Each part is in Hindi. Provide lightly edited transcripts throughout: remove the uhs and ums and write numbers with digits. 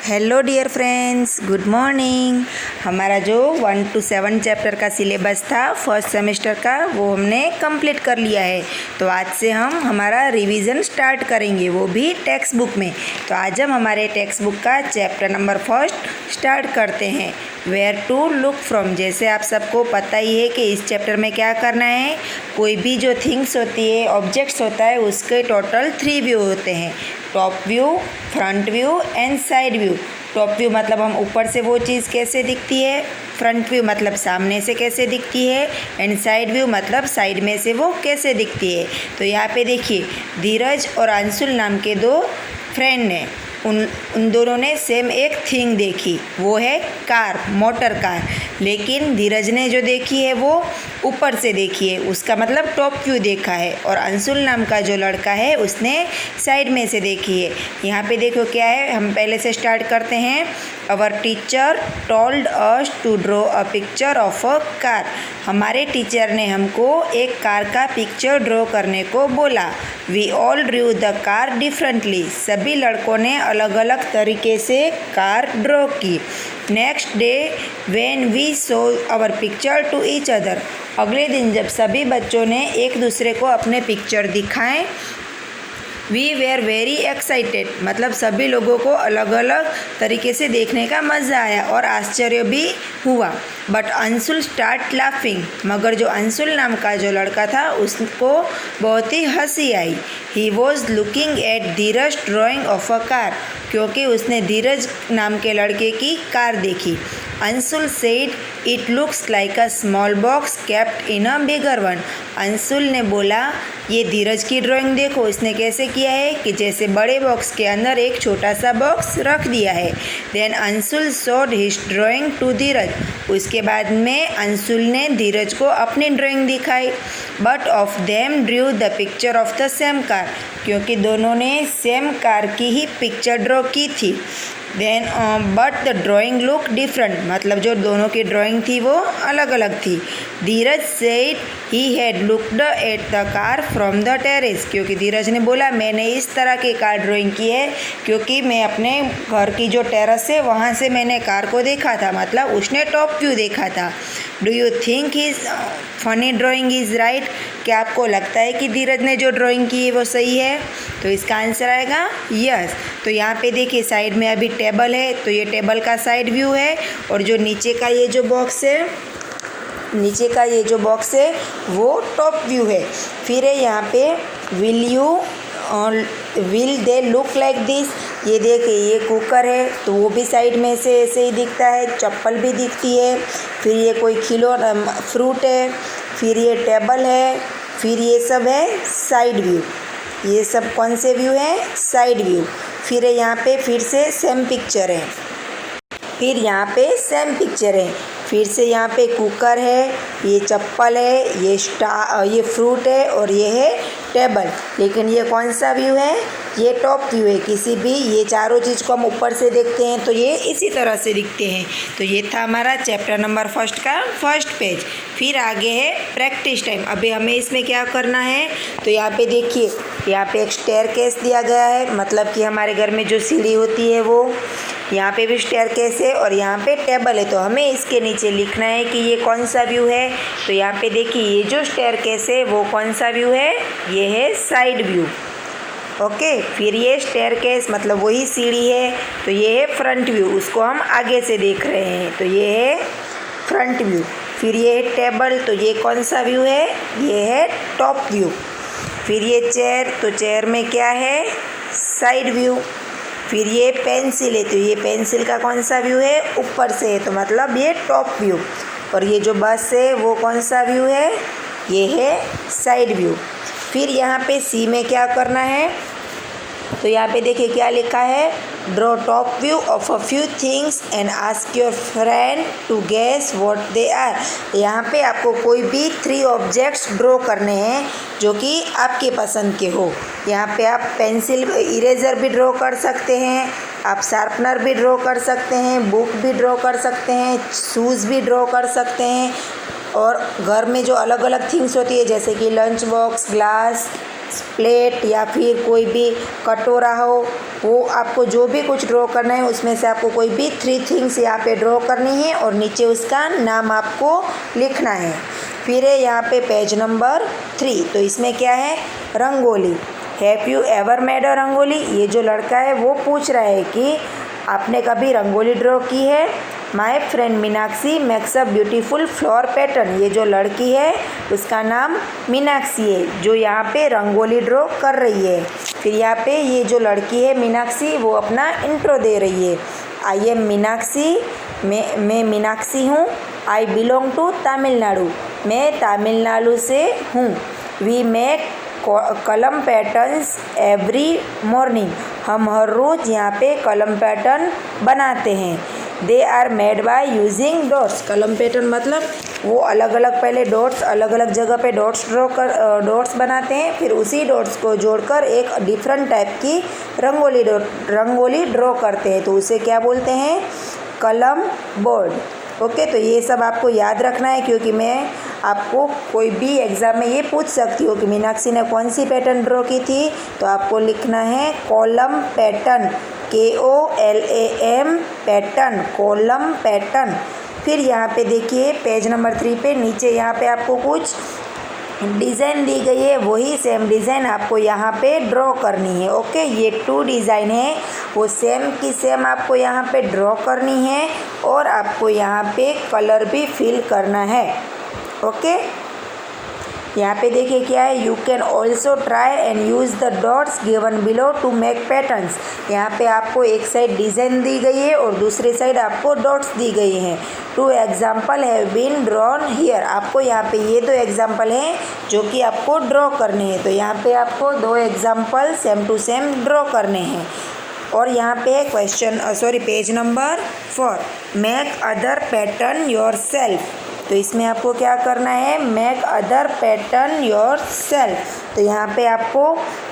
Hello dear friends, good morning. हमारा जो 1 to 7 चैप्टर का सिलेबस था फर्स्ट सेमेस्टर का, वो हमने कंप्लीट कर लिया है। तो आज से हम हमारा रिवीजन स्टार्ट करेंगे, वो भी टेक्स्ट बुक में। तो आज हम हमारे टेक्स्ट बुक का चैप्टर नंबर फर्स्ट स्टार्ट करते हैं, वेयर टू लुक फ्रॉम। जैसे आप सबको पता ही है कि इस चैप्टर में क्या करना है, कोई भी जो थिंग्स होती है, ऑब्जेक्ट्स होता है, उसके टोटल 3 व्यू होते हैं, top view, front view and side view. Top view मतलब हम ऊपर से वो चीज़ कैसे दिखती है, फ्रंट व्यू मतलब सामने से कैसे दिखती है, एंड साइड व्यू मतलब साइड में से वो कैसे दिखती है। तो यहाँ पे देखिए, धीरज और अंशुल नाम के 2 फ्रेंड हैं। उन दोनों ने सेम एक थिंग देखी, वो है कार, मोटर कार। लेकिन धीरज ने जो देखी है वो ऊपर से देखी है, उसका मतलब टॉप व्यू देखा है। और अंशुल नाम का जो लड़का है उसने साइड में से देखी है। यहाँ पे देखो क्या है, हम पहले से स्टार्ट करते हैं। Our teacher told us to draw a picture of a car. हमारे टीचर ने हमको एक कार का पिक्चर ड्रॉ करने को बोला। We all drew the car differently. सभी लड़कों ने अलग अलग तरीके से कार ड्रॉ की। Next day when we show our picture to each other. अगले दिन जब सभी बच्चों ने एक दूसरे को अपने पिक्चर दिखाएं, वी वेर वेरी एक्साइटेड, मतलब सभी लोगों को अलग अलग तरीके से देखने का मज़ा आया और आश्चर्य भी हुआ। बट अंशुल स्टार्ट लाफिंग, मगर जो अंशुल नाम का जो लड़का था उसको बहुत ही हंसी आई। He was looking at Dheeraj drawing of a car, क्योंकि उसने धीरज नाम के लड़के की कार देखी। Anshul said it looks like a small box kept in a bigger one. Anshul ने बोला, ये धीरज की ड्राइंग देखो, इसने कैसे किया है कि जैसे बड़े बॉक्स के अंदर एक छोटा सा बॉक्स रख दिया है। Then Anshul showed his drawing to Dheeraj. उसके बाद में अंशुल ने धीरज को अपनी ड्राइंग दिखाई। But of them Drew the picture of the same car, क्योंकि दोनों ने सेम कार की ही पिक्चर ड्रॉ की थी। Then but the drawing look different, मतलब जो दोनों की ड्राइंग थी वो अलग अलग थी। Dheeraj said he had looked at the car from the terrace, क्योंकि धीरज ने बोला मैंने इस तरह की कार ड्राइंग की है क्योंकि मैं अपने घर की जो टेरेस है वहाँ से मैंने कार को देखा था, मतलब उसने टॉप व्यू देखा था। Do you think his funny drawing is right? क्या आपको लगता है कि धीरज ने जो ड्राइंग की है वो सही है? तो इसका आंसर आएगा यस। तो यहाँ पे देखिए, साइड में अभी टेबल है, तो ये टेबल का साइड व्यू है। और जो नीचे का ये जो बॉक्स है, नीचे का ये जो बॉक्स है वो टॉप व्यू है। फिर है यहाँ पे will they look like this. ये देखिए, ये कुकर है तो वो भी साइड में से ऐसे ही दिखता है, चप्पल भी दिखती है। फिर ये कोई खिलौना फ्रूट है, फिर ये टेबल है, फिर ये सब है साइड व्यू। ये सब कौन से व्यू हैं? Side view. फिर यहाँ पे फिर से सेम पिक्चर है, फिर यहाँ पे सेम पिक्चर है, फिर से यहाँ पे कुकर है, ये चप्पल है, ये फ्रूट है और ये है टेबल। लेकिन ये कौन सा व्यू है? ये टॉप व्यू है। किसी भी ये चारों चीज़ को हम ऊपर से देखते हैं तो ये इसी तरह से दिखते हैं। तो ये था हमारा चैप्टर नंबर फर्स्ट का फर्स्ट पेज। फिर आगे है प्रैक्टिस टाइम। अभी हमें इसमें क्या करना है, तो यहाँ पे देखिए, यहाँ पे एक स्टेयरकेस दिया गया है, मतलब कि हमारे घर में जो सीढ़ी होती है वो, यहाँ पे भी स्टेयरकेस है और यहाँ पे टेबल है। तो हमें इसके नीचे लिखना है कि ये कौन सा व्यू है। तो यहाँ पे देखिए, ये जो स्टेयरकेस है वो कौन सा व्यू है? ये है साइड व्यू। ओके, फिर ये स्टेयरकेस मतलब वही सीढ़ी है, तो ये है फ्रंट व्यू, उसको हम आगे से देख रहे हैं, तो ये है फ्रंट व्यू। फिर ये है टेबल, तो ये कौन सा व्यू है? ये है टॉप व्यू। फिर ये चेयर, तो चेयर में क्या है? Side view. फिर ये पेंसिल है, तो ये पेंसिल का कौन सा व्यू है? ऊपर से है, तो मतलब ये टॉप व्यू। और ये जो बस है वो कौन सा व्यू है? ये है साइड व्यू। फिर यहाँ पे सी में क्या करना है, तो यहाँ पे देखिए क्या लिखा है, draw top view of a few things and ask your friend to guess what they are. यहाँ पे आपको कोई भी 3 ऑब्जेक्ट्स ड्रॉ करने हैं जो कि आपके पसंद के हो। यहाँ पे आप पेंसिल इरेजर भी ड्रॉ कर सकते हैं, आप शार्पनर भी ड्रॉ कर सकते हैं, बुक भी ड्रॉ कर सकते हैं, शूज़ भी ड्रॉ कर सकते हैं। और घर में जो अलग अलग थिंग्स होती है जैसे कि लंच बॉक्स, ग्लास, प्लेट या फिर कोई भी कटोरा हो, वो आपको जो भी कुछ ड्रॉ करना है उसमें से आपको कोई भी 3 थिंग्स यहाँ पे ड्रॉ करनी है और नीचे उसका नाम आपको लिखना है। फिर है यहाँ पे पेज नंबर 3, तो इसमें क्या है, rangoli. Have you ever made a rangoli? ये जो लड़का है वो पूछ रहा है कि आपने कभी रंगोली ड्रॉ की है। My friend Meenakshi makes a beautiful flower pattern. ये जो लड़की है उसका नाम मीनाक्षी है, जो यहाँ पे रंगोली ड्रॉ कर रही है। फिर यहाँ पे ये जो लड़की है मीनाक्षी, वो अपना इंट्रो दे रही है। आई एम मीनाक्षी, मैं मीनाक्षी हूँ। आई बिलोंग टू तमिलनाडु, मैं तमिलनाडु से हूँ। We make kolam patterns every morning, हम हर रोज़ यहाँ पे कलम पैटर्न बनाते हैं। They are made by using dots, kolam pattern मतलब वो अलग अलग पहले डॉट्स अलग अलग जगह पे डॉट्स बनाते हैं, फिर उसी डॉट्स को जोड़कर एक डिफरेंट टाइप की रंगोली ड्रॉ करते हैं, तो उसे क्या बोलते हैं, कलम बोर्ड। ओके, तो ये सब आपको याद रखना है, क्योंकि मैं आपको कोई भी एग्ज़ाम में ये पूछ सकती हूँ कि मीनाक्षी ने कौन सी पैटर्न ड्रॉ की थी, तो आपको लिखना है column pattern, KOLAM pattern, column pattern. फिर यहाँ पे देखिए पेज नंबर 3 पे नीचे यहाँ पे आपको कुछ डिज़ाइन दी गई है, वही सेम डिज़ाइन आपको यहाँ पे ड्रॉ करनी है। ओके, ये 2 डिज़ाइन है, वो सेम की सेम आपको यहाँ पे ड्रॉ करनी है और आपको यहाँ पे कलर भी फिल करना है। ओके, यहाँ पे देखिए क्या है, you can also try and use the dots given below to make patterns. यहाँ पे आपको एक साइड डिज़ाइन दी गई है और दूसरी साइड आपको डॉट्स दी गई हैं। 2 example have been drawn here, आपको यहाँ पे ये 2 एग्जाम्पल हैं जो कि आपको ड्रॉ करने हैं, तो यहाँ पे आपको 2 example same to same draw करने हैं। और यहाँ पे page number 4, make other pattern yourself. तो इसमें आपको क्या करना है, make other pattern yourself. तो यहाँ पे आपको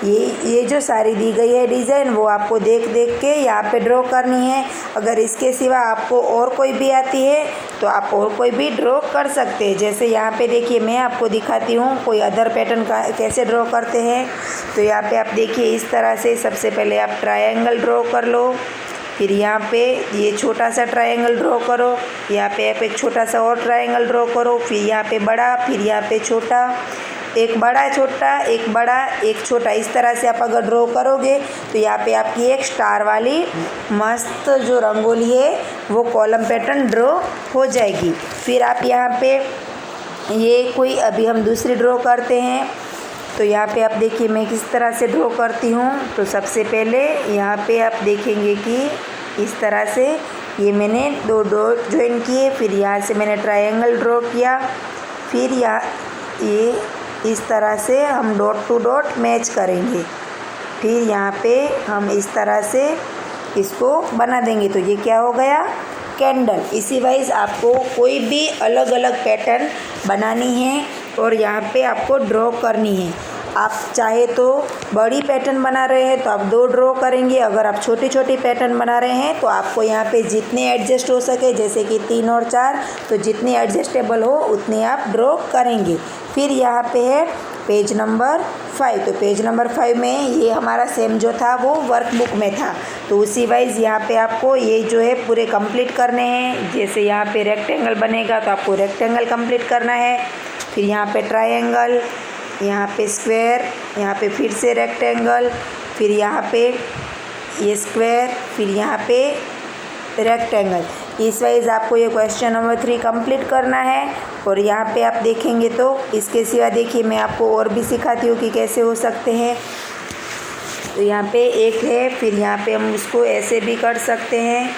ये जो सारी दी गई है डिज़ाइन, वो आपको देख के यहाँ पे ड्रॉ करनी है। अगर इसके सिवा आपको और कोई भी आती है तो आप और कोई भी ड्रॉ कर सकते हैं। जैसे यहाँ पे देखिए मैं आपको दिखाती हूँ कोई अदर पैटर्न का कैसे ड्रॉ करते हैं। तो यहाँ पे आप देखिए इस तरह से सबसे पहले आप ट्रायंगल ड्रॉ कर लो, फिर यहाँ पे ये छोटा सा ट्रायंगल ड्रॉ करो, यहाँ पे आप एक छोटा सा और ट्रायंगल ड्रॉ करो, फिर यहाँ पे बड़ा, फिर यहाँ पे छोटा, एक बड़ा छोटा, एक बड़ा एक छोटा। इस तरह से आप अगर ड्रॉ करोगे तो यहाँ पे आपकी एक स्टार वाली मस्त जो रंगोली है वो कॉलम पैटर्न ड्रॉ हो जाएगी। फिर आप यहाँ पे ये कोई अभी हम दूसरी ड्रॉ करते हैं। तो यहाँ पे आप देखिए मैं किस तरह से ड्रॉ करती हूँ। तो सबसे पहले यहाँ पे आप देखेंगे कि इस तरह से ये मैंने 2 डॉट ज्वाइन किए, फिर यहाँ से मैंने ट्रायंगल ड्रॉ किया, फिर ये इस तरह से हम डॉट टू डॉट मैच करेंगे, फिर यहाँ पे हम इस तरह से इसको बना देंगे। तो ये क्या हो गया, कैंडल। इसी वाइज आपको कोई भी अलग अलग पैटर्न बनानी है और यहाँ पे आपको ड्रॉ करनी है। आप चाहे तो बड़ी पैटर्न बना रहे हैं तो आप 2 ड्रॉ करेंगे, अगर आप छोटी छोटी पैटर्न बना रहे हैं तो आपको यहाँ पे जितने एडजस्ट हो सके, जैसे कि 3 और 4, तो जितने एडजस्टेबल हो उतने आप ड्रॉ करेंगे। फिर यहाँ पे है पेज नंबर 5। तो पेज नंबर 5 में ये हमारा सेम जो था वो वर्कबुक में था, तो उसी वाइज यहाँ पे आपको ये जो है पूरे कंप्लीट करने हैं। जैसे यहाँ पे रेक्टेंगल बनेगा तो आपको रेक्टेंगल कंप्लीट करना है, फिर यहाँ पे ट्रायंगल, यहाँ पे स्क्वायर, यहाँ पे फिर से रेक्टेंगल, फिर यहाँ पे ये स्क्वायर, फिर यहाँ पे रेक्टेंगल। इस वाइज आपको ये क्वेश्चन नंबर 3 कंप्लीट करना है। और यहाँ पे आप देखेंगे तो इसके सिवा देखिए मैं आपको और भी सिखाती हूँ कि कैसे हो सकते हैं। तो यहाँ पे एक है, फिर यहाँ पे हम उसको ऐसे भी कर सकते हैं,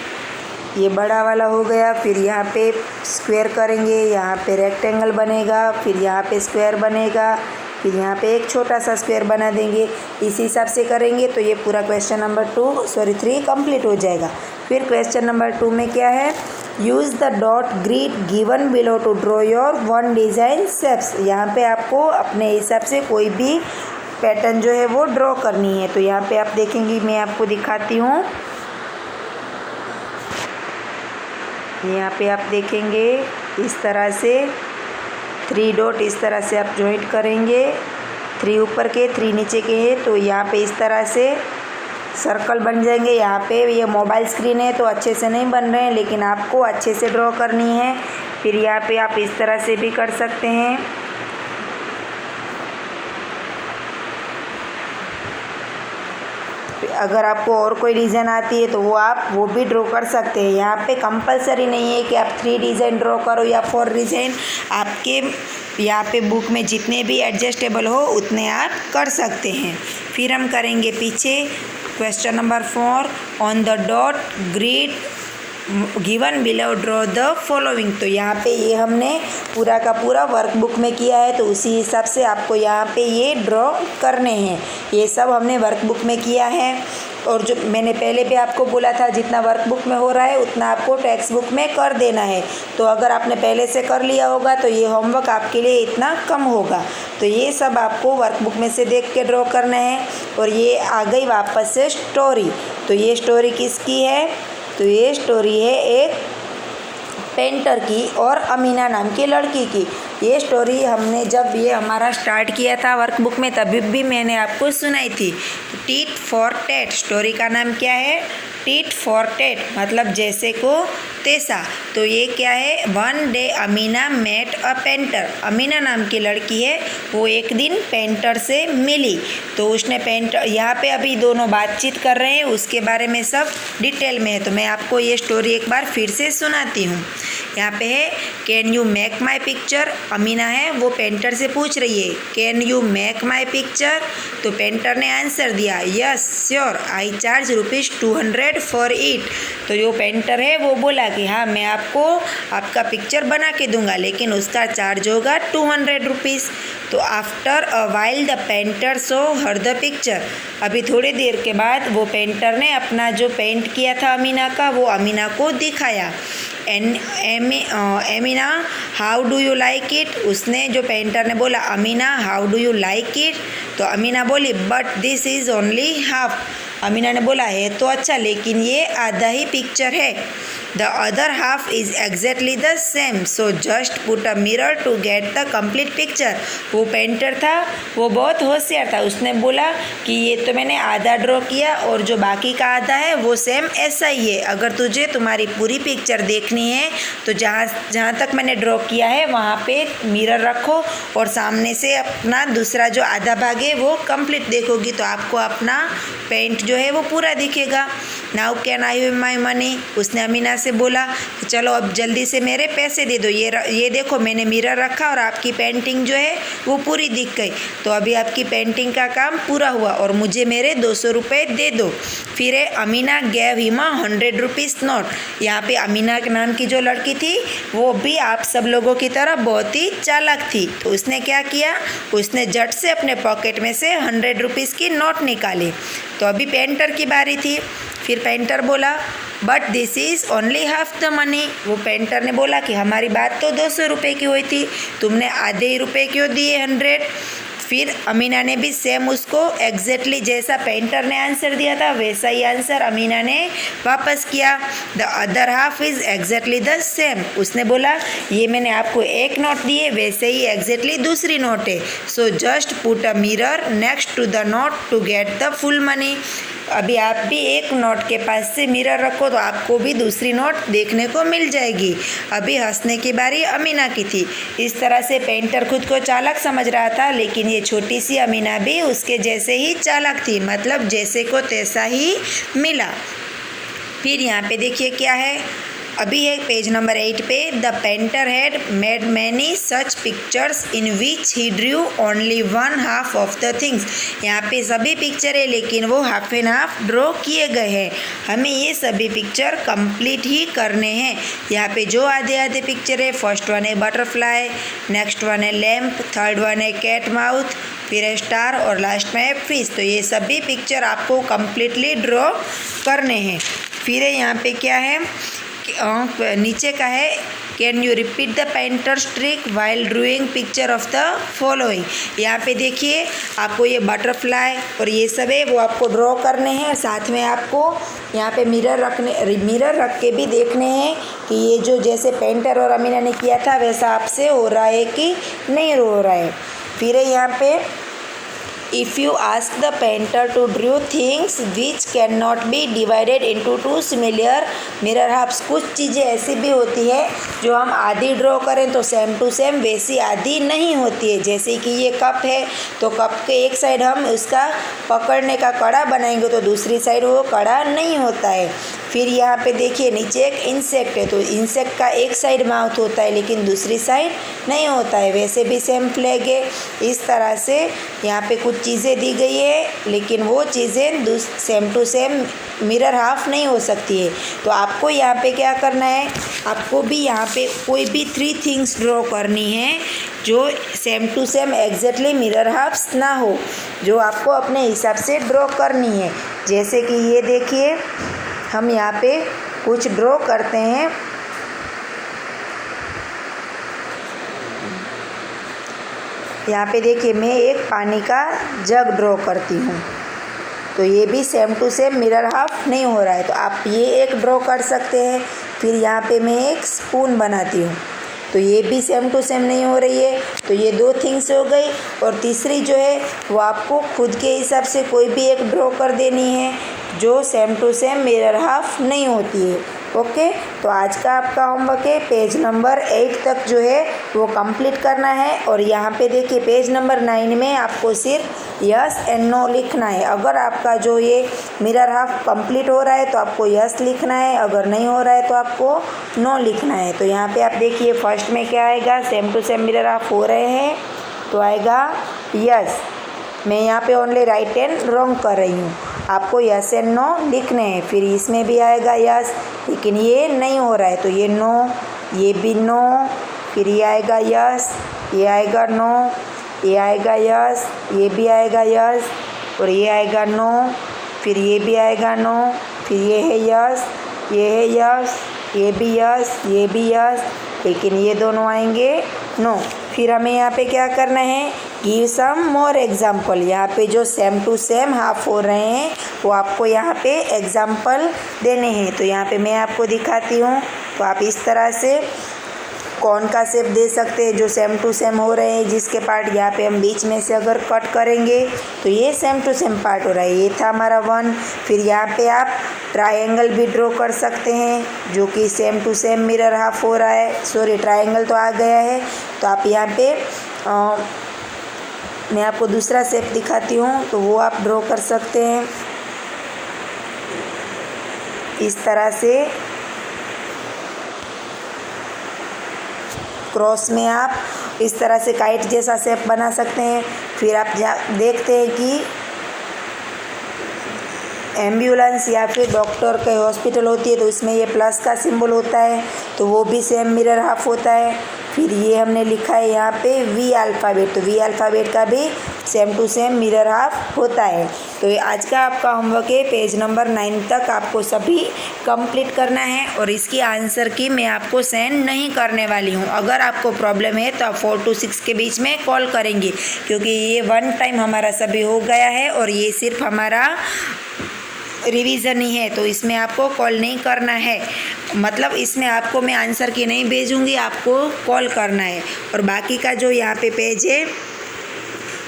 ये बड़ा वाला हो गया, फिर यहाँ पे स्क्वायर करेंगे, यहाँ पे रेक्टेंगल बनेगा, फिर यहाँ पे स्क्वायर बनेगा, फिर यहाँ पे एक छोटा सा स्क्वायर बना देंगे। इस हिसाब से करेंगे तो ये पूरा क्वेश्चन नंबर 3 कंप्लीट हो जाएगा। फिर क्वेश्चन नंबर 2 में क्या है, use the dot grid given below to draw your 1 design shapes. यहाँ पे आपको अपने हिसाब से कोई भी पैटर्न जो है वो ड्रॉ करनी है। तो यहाँ पे आप देखेंगे मैं आपको दिखाती हूँ, यहाँ पे आप देखेंगे इस तरह से 3 डॉट इस तरह से आप जॉइंट करेंगे, 3 ऊपर के 3 नीचे के हैं। तो यहाँ पे इस तरह से सर्कल बन जाएंगे। यहाँ पे ये मोबाइल स्क्रीन है तो अच्छे से नहीं बन रहे हैं, लेकिन आपको अच्छे से ड्रॉ करनी है। फिर यहाँ पे आप इस तरह से भी कर सकते हैं। अगर आपको और कोई डिज़ाइन आती है तो वो भी ड्रॉ कर सकते हैं। यहाँ पे कंपलसरी नहीं है कि आप 3 डिज़ाइन ड्रॉ करो या 4 डिज़ाइन। आपके यहाँ पे बुक में जितने भी एडजस्टेबल हो उतने आप कर सकते हैं। फिर हम करेंगे पीछे question number 4 on the dot grid given below draw the following. तो यहाँ पे ये हमने पूरा का पूरा वर्कबुक में किया है, तो उसी हिसाब से आपको यहाँ पे ये ड्रॉ करने हैं। ये सब हमने वर्कबुक में किया है। और जो मैंने पहले भी आपको बोला था, जितना वर्कबुक में हो रहा है उतना आपको टेक्स्ट बुक में कर देना है। तो अगर आपने पहले से कर लिया होगा तो ये होमवर्क आपके लिए इतना कम होगा। तो ये सब आपको वर्कबुक में से देख के ड्रॉ करना है। और ये आ गई वापस से स्टोरी। तो ये स्टोरी किसकी है? तो ये स्टोरी है एक पेंटर की और अमीना नाम की लड़की की। ये स्टोरी हमने जब ये हमारा स्टार्ट किया था वर्कबुक में तभी भी मैंने आपको सुनाई थी। टीट फॉर टैट, स्टोरी का नाम क्या है? टीट फॉर टैट, मतलब जैसे को तैसा। तो ये क्या है? One day Amina met a painter. Amina नाम की लड़की है, वो एक दिन पेंटर से मिली। तो उसने पेंटर, यहाँ पे अभी दोनों बातचीत कर रहे हैं, उसके बारे में सब डिटेल में है। तो मैं आपको ये स्टोरी एक बार फिर से सुनाती हूँ। यहाँ पे है can you make my picture. Amina है वो पेंटर से पूछ रही है can you make my picture. तो पेंटर ने आंसर दिया yes sure I charge ₹200 for it. तो जो पेंटर है वो बोला कि हाँ मैं आपको आपका पिक्चर बना के दूंगा, लेकिन उसका चार्ज होगा ₹200। तो after a while the painter show her the picture. अभी थोड़ी देर के बाद वो पेंटर ने अपना जो पेंट किया था अमीना का, वो अमीना को दिखाया। Amina how do you like it. उसने जो पेंटर ने बोला Amina how do you like it. तो अमीना बोली but this is only half. Amina ने बोला है तो अच्छा, लेकिन ये आधा ही पिक्चर है। The other half is exactly the same so just put a mirror to get the complete picture. वो पेंटर था वो बहुत होशियार था, उसने बोला कि ये तो मैंने आधा ड्रॉ किया और जो बाकी का आधा है वो सेम ऐसा ही है। अगर तुझे तुम्हारी पूरी पिक्चर देखनी है तो जहाँ तक मैंने ड्रॉ किया है वहाँ पे मिरर रखो और सामने से अपना दूसरा जो आधा भाग है वो कंप्लीट देखोगी तो आपको अपना पेंट जो है वो पूरा दिखेगा। Now can I have my money. उसने अमीना से बोला कि चलो अब जल्दी से मेरे पैसे दे दो। ये देखो मैंने मिरर रखा और आपकी पेंटिंग जो है वो पूरी दिख गई। तो अभी आपकी पेंटिंग का काम पूरा हुआ और मुझे मेरे 200 रुपये दे दो। फिर अमीना गेव हिम ₹100 नोट। यहाँ पे अमीना के नाम की जो लड़की थी वो भी आप सब लोगों की तरह बहुत ही चालाक थी। तो उसने क्या किया, उसने झट से अपने पॉकेट में से ₹100 की नोट निकाली। तो अभी पेंटर की बारी थी। फिर पेंटर बोला but this is only half the money. वो पेंटर ने बोला कि हमारी बात तो 200 रुपये की हुई थी, तुमने आधे ही रुपये क्यों दिए 100। फिर अमीना ने भी सेम उसको एग्जैक्टली जैसा पेंटर ने आंसर दिया था वैसा ही आंसर अमीना ने वापस किया। The other half is exactly the same. उसने बोला ये मैंने आपको एक नोट दी है वैसे ही एग्जैक्टली दूसरी नोट है। So just put a mirror next to the note to get the full money. अभी आप भी एक नोट के पास से मिरर रखो तो आपको भी दूसरी नोट देखने को मिल जाएगी। अभी हंसने की बारी अमीना की थी। इस तरह से पेंटर खुद को चालाक समझ रहा था, लेकिन ये छोटी सी अमीना भी उसके जैसे ही चालाक थी, मतलब जैसे को तैसा ही मिला। फिर यहाँ पे देखिए क्या है, अभी है पेज नंबर 8 पे। The painter had made many such pictures in which he Drew only one half of the things. यहाँ पे सभी पिक्चर है लेकिन वो हाफ एंड हाफ ड्रॉ किए गए हैं। हमें ये सभी पिक्चर कंप्लीट ही करने हैं। यहाँ पे जो आधे आधे पिक्चर है, फर्स्ट वन है बटरफ्लाई, नेक्स्ट वन है लैम्प, थर्ड वन है कैट माउथ, फिर है स्टार और लास्ट में है फिश। तो ये सभी पिक्चर आपको कम्प्लीटली ड्रॉ करने हैं। फिर है यहाँ पे क्या है, नीचे का है can you repeat the painters trick while drawing picture of the following. यहाँ पे देखिए आपको ये बटरफ्लाई और ये सब है वो आपको ड्रॉ करने हैं। साथ में आपको यहाँ पे मिरर रख के भी देखने हैं कि ये जो जैसे पेंटर और अमीना ने किया था वैसा आपसे हो रहा है कि नहीं हो रहा है। फिर है यहाँ पे If you ask the painter to draw things which cannot be divided into two similar mirror halves, कुछ चीज़ें ऐसी भी होती है जो हम आधी ड्रॉ करें तो सेम टू सेम वैसी आधी नहीं होती है। जैसे कि ये कप है तो कप के एक साइड हम उसका पकड़ने का कड़ा बनाएंगे तो दूसरी साइड वो कड़ा नहीं होता है। फिर यहाँ पे देखिए नीचे एक इंसेक्ट है तो इंसेक्ट का एक साइड माउथ होता है लेकिन दूसरी साइड नहीं होता है। वैसे भी सेम फ्लैग है। इस तरह से यहाँ पे कुछ चीज़ें दी गई है लेकिन वो चीज़ें same to same mirror half नहीं हो सकती है। तो आपको यहाँ पे क्या करना है, आपको भी यहाँ पे कोई भी 3 थिंग्स ड्रॉ करनी है जो same to same exactly mirror halves ना हो, जो आपको अपने हिसाब से ड्रॉ करनी है। जैसे कि ये देखिए हम यहाँ पे कुछ ड्रॉ करते हैं। यहाँ पे देखिए मैं एक पानी का जग ड्रॉ करती हूँ तो ये भी same to same mirror half नहीं हो रहा है। तो आप ये एक ड्रॉ कर सकते हैं। फिर यहाँ पे मैं एक स्पून बनाती हूँ तो ये भी सेम टू सेम नहीं हो रही है। तो ये 2 थिंग्स हो गई और तीसरी जो है वो आपको खुद के हिसाब से कोई भी एक ड्रॉ कर देनी है जो same to same mirror half नहीं होती है। ओके, तो आज का आपका होमवर्क है पेज नंबर 8 तक जो है वो कंप्लीट करना है। और यहाँ पे देखिए पेज नंबर 9 में आपको सिर्फ यस एंड नो लिखना है। अगर आपका जो ये मिरर हाफ कंप्लीट हो रहा है तो आपको यस लिखना है, अगर नहीं हो रहा है तो आपको नो लिखना है। तो यहाँ पे आप देखिए फर्स्ट में क्या आएगा, same to same mirror half हो रहे हैं तो आएगा यस। मैं यहाँ पे ओनली राइट एंड रॉन्ग कर रही हूँ, आपको यस एंड नो लिखने हैं। फिर इसमें भी आएगा यस लेकिन ये नहीं हो रहा है तो ये नो, ये भी नो, फिर ये आएगा यस, ये आएगा नो, ये आएगा यस, ये भी आएगा यस और ये आएगा नो, फिर ये भी आएगा नो, फिर ये है यस, ये है यस, ये भी यस, ये भी यस, लेकिन ये दोनों आएंगे नो। फिर हमें यहाँ पे क्या करना है, गिव सम मोर एग्जाम्पल। यहाँ पे जो सेम टू सेम हाफ हो रहे हैं वो आपको यहाँ पे एग्जाम्पल देने हैं। तो यहाँ पे मैं आपको दिखाती हूँ। तो आप इस तरह से कौन का शेप दे सकते हैं जो सेम टू सेम हो रहे हैं, जिसके पार्ट यहाँ पे हम बीच में से अगर कट करेंगे तो ये सेम टू सेम पार्ट हो रहा है। ये था हमारा 1। फिर यहाँ पे आप ट्रायंगल भी ड्रॉ कर सकते हैं जो कि same to same mirror half हो रहा है। सॉरी, ट्रायंगल तो आ गया है। तो आप यहाँ पे मैं आपको दूसरा शेप दिखाती हूँ तो वो आप ड्रॉ कर सकते हैं इस तरह से। क्रॉस में आप इस तरह से काइट जैसा शेप बना सकते हैं। फिर आप देखते हैं कि एम्बुलेंस या फिर डॉक्टर के हॉस्पिटल होती है तो इसमें ये प्लस का सिंबल होता है तो वो भी सेम मिरर हाफ होता है। फिर ये हमने लिखा है यहाँ पे वी अल्फ़ाबेट, तो वी अल्फ़ाबेट का भी same to same mirror half होता है। तो ये आज का आपका होमवर्क है, पेज नंबर 9 तक आपको सभी कंप्लीट करना है और इसकी आंसर की मैं आपको सेंड नहीं करने वाली हूँ। अगर आपको प्रॉब्लम है तो आप 4 to 6 के बीच में कॉल करेंगे क्योंकि ये 1 टाइम हमारा सभी हो गया है और ये सिर्फ हमारा रिवीजन ही है। तो इसमें आपको कॉल नहीं करना है, मतलब इसमें आपको मैं आंसर की नहीं भेजूँगी, आपको कॉल करना है। और बाकी का जो यहाँ पे पेज है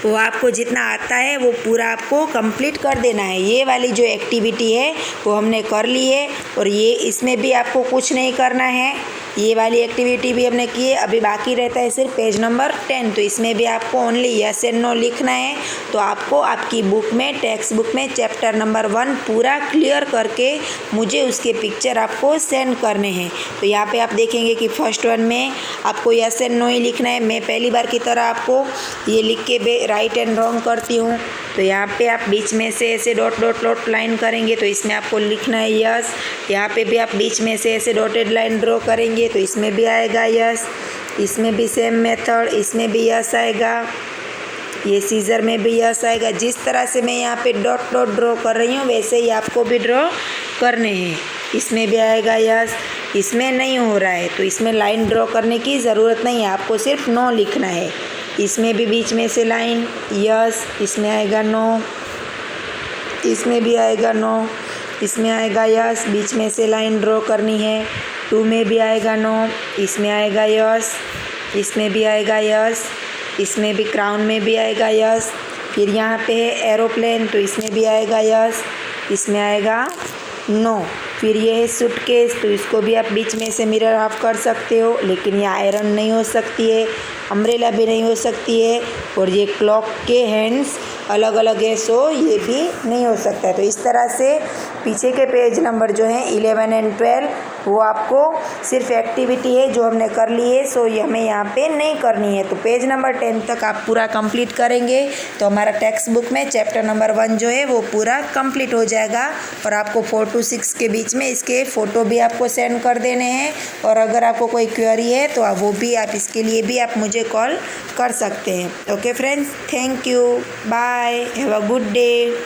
वो आपको जितना आता है वो पूरा आपको कंप्लीट कर देना है। ये वाली जो एक्टिविटी है वो हमने कर ली है और ये इसमें भी आपको कुछ नहीं करना है। ये वाली एक्टिविटी भी हमने की है, अभी बाकी रहता है सिर्फ पेज नंबर 10। तो इसमें भी आपको ओनली यस एंड नो लिखना है। तो आपको आपकी बुक में, टेक्स्ट बुक में चैप्टर नंबर 1 पूरा क्लियर करके मुझे उसके पिक्चर आपको सेंड करने हैं। तो यहाँ पे आप देखेंगे कि फर्स्ट 1 में आपको यस एंड नो ही लिखना है। मैं पहली बार की तरह आपको ये लिख के राइट एंड रॉन्ग करती हूँ। तो यहाँ पे आप बीच में से ऐसे डॉट डॉट डॉट लाइन करेंगे तो इसमें आपको लिखना है यस। यहाँ पे भी आप बीच में से ऐसे डॉटेड लाइन ड्रॉ करेंगे तो इसमें भी आएगा यस। इसमें भी सेम मेथड, इसमें भी यस आएगा, ये सीजर में भी यस आएगा। जिस तरह से मैं यहाँ पे डॉट डॉट ड्रॉ कर रही हूँ वैसे ही आपको भी ड्रॉ करने हैं। इसमें भी आएगा यस, इसमें नहीं हो रहा है तो इसमें लाइन ड्रॉ करने की ज़रूरत नहीं है, आपको सिर्फ नो लिखना है। इसमें भी बीच में से लाइन यस, इसमें आएगा नो, इसमें भी आएगा नो, इसमें आएगा यस, बीच में से लाइन ड्रॉ करनी है। 2 में भी आएगा नो, इसमें आएगा यस, इसमें भी आएगा यस, इसमें भी क्राउन में भी आएगा यस। फिर यहाँ पे है एरोप्लेन, तो इसमें भी आएगा यस, इसमें आएगा नो। फिर ये है सूटकेस, तो इसको भी आप बीच में से मिरर ऑफ कर सकते हो, लेकिन ये आयरन नहीं हो सकती है, अम्ब्रेला भी नहीं हो सकती है, और ये क्लॉक के हैंड्स अलग अलग है, सो ये भी नहीं हो सकता है। तो इस तरह से पीछे के पेज नंबर जो हैं 11 एंड 12 वो आपको सिर्फ एक्टिविटी है जो हमने कर ली है, सो ये हमें यहाँ पे नहीं करनी है। तो पेज नंबर 10 तक आप पूरा कंप्लीट करेंगे तो हमारा टेक्स्ट बुक में चैप्टर नंबर 1 जो है वो पूरा कंप्लीट हो जाएगा। और आपको 4 to 6 के बीच में इसके फ़ोटो भी आपको सेंड कर देने हैं, और अगर आपको कोई क्वेरी है तो वो भी आप इसके लिए भी आप मुझे कॉल कर सकते हैं। Okay friends, thank you, bye, have a good day.